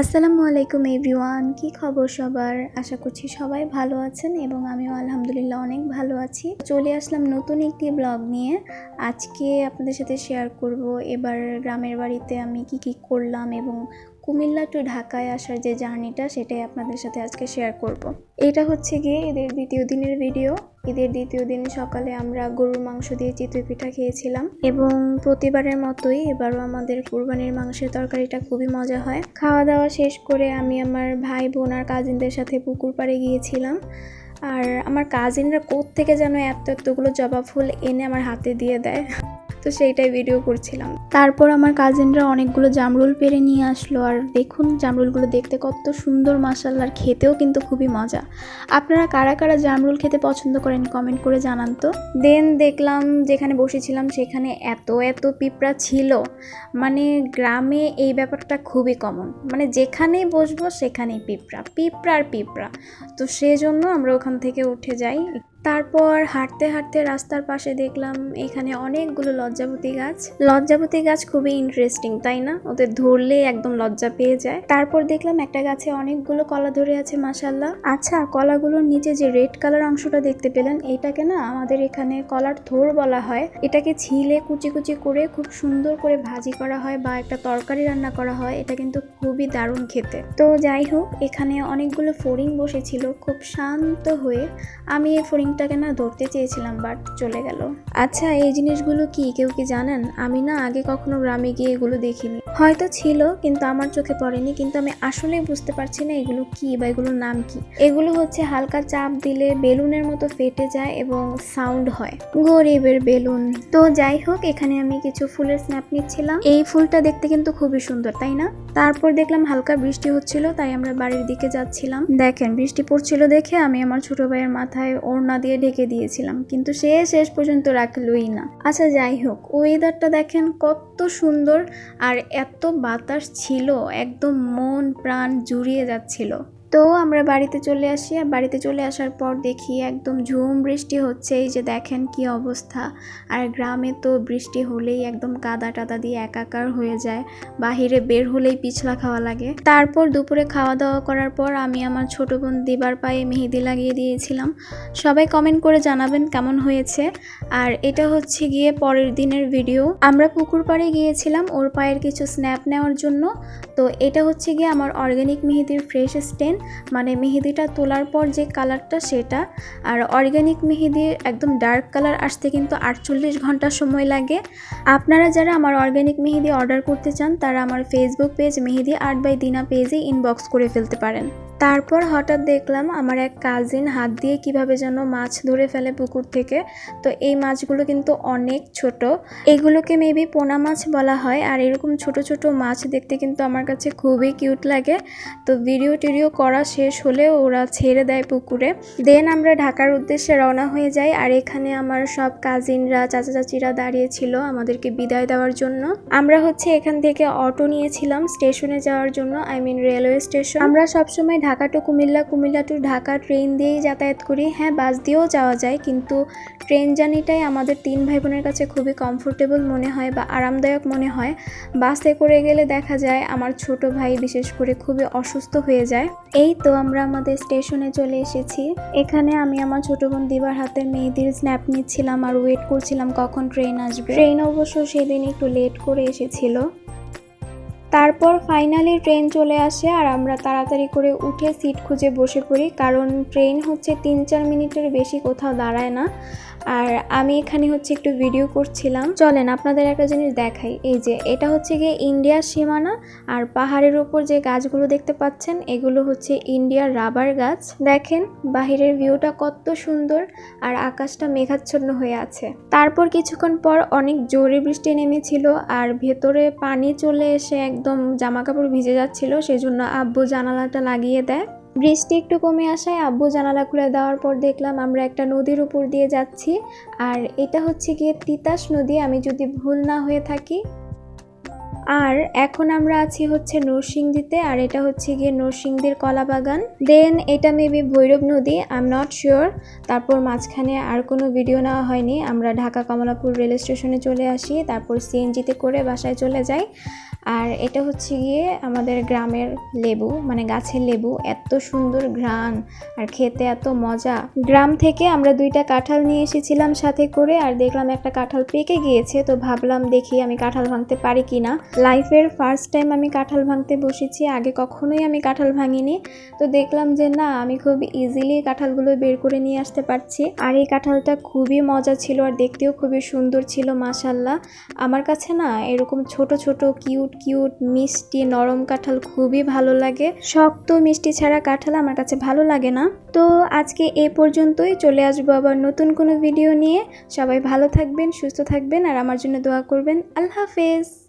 আসসালামু আলাইকুম এভরিওয়ান, কি খবর সবার? আশা করছি সবাই ভালো আছেন এবং আমিও আলহামদুলিল্লাহ অনেক ভালো আছি। চলে আসলাম নতুন একটি ব্লগ নিয়ে। আজকে আপনাদের সাথে শেয়ার করব এবার গ্রামের বাড়িতে আমি কি করলাম এবং কুমিল্লা টু ঢাকায় আসার যে জার্নিটা সেটাই আপনাদের সাথে আজকে শেয়ার করব। এটা হচ্ছে গিয়ে ঈদের দ্বিতীয় দিনের ভিডিও। ঈদের দ্বিতীয় দিন সকালে আমরা গরুর মাংস দিয়ে চিতই পিঠা খেয়েছিলাম এবং প্রতিবারের মতোই এবারও আমাদের কুরবানির মাংসের তরকারিটা খুবই মজা হয়। খাওয়া দাওয়া শেষ করে আমি আমার ভাই বোন আর কাজিনদের সাথে পুকুর পাড়ে গিয়েছিলাম। আর আমার কাজিনরা কোত্থেকে যেন এতগুলো জবা ফুল এনে আমার হাতে দিয়ে দেয়, তো সেইটাই ভিডিও করছিলাম। তারপর আমার কাজিনরা অনেকগুলো জামরুল পেড়ে নিয়ে আসলো, আর দেখুন জামরুলগুলো দেখতে কত সুন্দর মাশাআল্লাহ, আর খেতেও কিন্তু খুবই মজা। আপনারা কারা কারা জামরুল খেতে পছন্দ করেন কমেন্ট করে জানান তো। দেন দেখলাম যেখানে বসেছিলাম সেখানে এত পিঁপড়া ছিল, মানে গ্রামে এই ব্যাপারটা খুবই কমন, মানে যেখানেই বসবো সেখানেই পিঁপড়া। তো সেজন্য আমরা ওখান থেকে উঠে যাই। তারপর হাঁটতে হাঁটতে রাস্তার পাশে দেখলাম এখানে অনেকগুলো লজ্জাবতী গাছ খুবই ইন্টারেস্টিং, তাই না? ওদের ধরলে একদম লজ্জা পেয়ে যায়। তারপর দেখলাম একটা গাছে অনেকগুলো কলা ধরে আছে মাশাআল্লাহ। আচ্ছা, কলাগুলোর নিচে যে রেড কালার অংশটা দেখতে পেলেন, এইটাকে না আমাদের এখানে কলার থোড় বলা হয়। এটাকে ছিলে কুচি করে খুব সুন্দর করে ভাজি করা হয় বা একটা তরকারি রান্না করা হয়। এটা কিন্তু খুবই দারুণ খেতে। তো যাই হোক, এখানে অনেকগুলো ফড়িং বসেছিল খুব শান্ত হয়ে। আমি এই ফড়িংটাকে না ধরতে চেয়েছিলাম, বাট চলে গেল। আচ্ছা, এই জিনিসগুলো কি কেউ কি জানেন? আমি না আগে কখনো গ্রামে গিয়ে এগুলো দেখিনি। হয়তো ছিল কিন্তু আমার চোখে পড়েনি, কিন্তু আমি আসলেই বুঝতে পারছি না এগুলো কি বা এগুলোর নাম কি। এগুলো হচ্ছে হালকা চাপ দিলে বেলুনের মতো ফেটে যায় এবং সাউন্ড হয়, গরিবের বেলুন। তো যাই হোক, এখানে আমি কিছু ফুলের স্ন্যাপ নিচ্ছিলাম। এই ফুলটা দেখতে কিন্তু খুবই সুন্দর, তাই না? তারপর দেখলাম হালকা বৃষ্টি হচ্ছিল, তাই আমরা বাড়ির দিকে যাচ্ছিলাম। দেখেন, বৃষ্টি পড়ছিল দেখে আমি আমার ছোট ভাইয়ের মাথায় ওড়না দিয়ে ঢেকে দিয়েছিলাম, কিন্তু সে শেষ পর্যন্ত রাখলই না। আচ্ছা যাই হোক, ওয়েদারটা দেখেন কত সুন্দর, আর এত বাতাস ছিল, একদম মন প্রাণ জুড়িয়ে যাচ্ছিল। তো আমরা বাড়িতে চলে আসি, আর বাড়িতে চলে আসার পর দেখি একদম ঝুম বৃষ্টি হচ্ছে। এই যে দেখেন কি অবস্থা। আর গ্রামে তো বৃষ্টি হলেই একদম কাদা টাদা দিয়ে একাকার হয়ে যায়, বাহিরে বের হলেই পিছলা খাওয়া লাগে। তারপর দুপুরে খাওয়া দাওয়া করার পর আমি আমার ছোট বোন দিবার পায়ে মেহেদি লাগিয়ে দিয়েছিলাম। সবাই কমেন্ট করে জানাবেন কেমন হয়েছে। আর এটা হচ্ছে গিয়ে পরের দিনের ভিডিও। আমরা পুকুর পাড়ে গিয়েছিলাম ওর পায়ের কিছু স্ন্যাপ নেওয়ার জন্য। তো এটা হচ্ছে গিয়ে আমার অর্গানিক মেহেদির ফ্রেশ স্টেন, মানে মেহেদিটা তোলার পর যে কালারটা সেটা। আর অর্গানিক মেহেদি একদম ডার্ক কালার আসতে কিন্তু 48 ঘন্টা সময় লাগে। আপনারা যারা আমার অর্গানিক মেহেদি অর্ডার করতে চান তারা আমার Facebook page Mehedi art by Dina পেজে ইনবক্স করে ফেলতে পারেন। তারপর হঠাৎ দেখলাম আমার এক কাজিন হাত দিয়ে কিভাবে যেন মাছ ধরে ফেলে পুকুর থেকে। তো এই মাছগুলো কিন্তু অনেক ছোট, এগুলোকে মেবি পোনা মাছ বলা হয়। আর এরকম ছোট মাছ দেখতে কিন্তু আমার কাছে খুবই কিউট লাগে। তো ভিডিও করা শেষ হলে ওরা ছেড়ে দেয় পুকুরে। দেন আমরা ঢাকার উদ্দেশ্যে রওনা হয়ে যাই। আর এখানে আমার সব কাজিনরা চাচা চাচিরা দাঁড়িয়ে ছিল আমাদেরকে বিদায় দেওয়ার জন্য। আমরা হচ্ছে এখান থেকে অটো নিয়েছিলাম স্টেশনে যাওয়ার জন্য, আই মিন রেলওয়ে স্টেশন। আমরা সবসময় Dhaka to Comilla, Comilla to Dhaka train দিয়েই যাতায়াত করি। হ্যাঁ, বাস দিয়েও যাওয়া যায়, কিন্তু ট্রেন জার্নিটাই আমাদের 3 ভাই বোনের কাছে খুবই কমফোর্টেবল মনে হয় বা আরামদায়ক মনে হয়। বাসে করে গেলে দেখা যায় আমার ছোট ভাই বিশেষ করে খুবই অসুস্থ হয়ে যায়। এই তো আমরা আমাদের স্টেশনে চলে এসেছি। এখানে আমি আমার ছোট বোন দিবার হাতের মেহেদির স্ন্যাপ নিচ্ছিলাম আর ওয়েট করছিলাম কখন ট্রেন আসবে। ট্রেন অবশ্য সেদিন একটু লেট করে এসেছিল। তারপর ফাইনালি ট্রেন চলে আসে আর আমরা তাড়াতাড়ি করে উঠে সিট খুঁজে বসে পড়ি, কারণ ট্রেন হচ্ছে 3-4 মিনিটের বেশি কোথাও দাঁড়ায় না। আর আমি এখানে হচ্ছে একটু ভিডিও করছিলাম। চলেন আপনাদের একটা জিনিস দেখাই। এই যে এটা হচ্ছে গিয়ে ইন্ডিয়ার সীমানা, আর পাহাড়ের উপর যে গাছগুলো দেখতে পাচ্ছেন এগুলো হচ্ছে ইন্ডিয়ার রাবার গাছ। দেখেন বাহিরের ভিউটা কত সুন্দর, আর আকাশটা মেঘাচ্ছন্ন হয়ে আছে। তারপর কিছুক্ষণ পর অনেক জোরে বৃষ্টি নেমেছিল, আর ভেতরে পানি চলে এসে একদম জামা কাপড় ভিজে যাচ্ছিল, সেজন্য আব্বু জানালাটা লাগিয়ে দেয়। বৃষ্টি একটু কমে আসায় আব্বু জানালা খুলে দেওয়ার পর দেখলাম আমরা একটা নদীর উপর দিয়ে যাচ্ছি। আর এটা হচ্ছে গিয়ে তিতাস নদী, আমি যদি ভুল না হয়ে থাকি। আর এখন আমরা আছি হচ্ছে নরসিংদীতে, আর এটা হচ্ছে গিয়ে নরসিংদীর কলা বাগান। দেন এটা মেবি ভৈরব নদী, আই এম নট শিওর। তারপর মাঝখানে আর কোনো ভিডিও নেওয়া হয়নি। আমরা ঢাকা কমলাপুর রেল স্টেশনে চলে আসি, তারপর সিএনজিতে করে বাসায় চলে যাই। আর এটা হচ্ছে গিয়ে আমাদের গ্রামের লেবু, মানে গাছের লেবু, এত সুন্দর ঘ্রাণ আর খেতে এত মজা। গ্রাম থেকে আমরা 2টা কাঁঠাল নিয়ে এসেছিলাম সাথে করে, আর দেখলাম একটা কাঁঠাল পেকে গিয়েছে, তো ভাবলাম দেখি আমি কাঁঠাল ভাঙতে পারি কিনা। লাইফের ফার্স্ট টাইম আমি কাঁঠাল ভাঙতে বসেছি, আগে কখনোই আমি কাঁঠাল ভাঙিনি। তো দেখলাম যে না, আমি খুব ইজিলি কাঁঠালগুলো বের করে নিয়ে আসতে পারছি। আর এই কাঁঠালটা খুবই মজা ছিল আর দেখতেও খুবই সুন্দর ছিল মাশাআল্লাহ। আমার কাছে না এরকম ছোট ছোট কিউট কিউট মিষ্টি নরম কাঁঠাল খুবই ভালো লাগে। শক্ত মিষ্টি ছাড়া কাঁঠাল আমার কাছে ভালো লাগে না। তো আজকে এই পর্যন্তই, চলে আসবো আবার নতুন কোনো ভিডিও নিয়ে। সবাই ভালো থাকবেন, সুস্থ থাকবেন আর আমার জন্য দোয়া করবেন। আল্লাহ হাফেজ।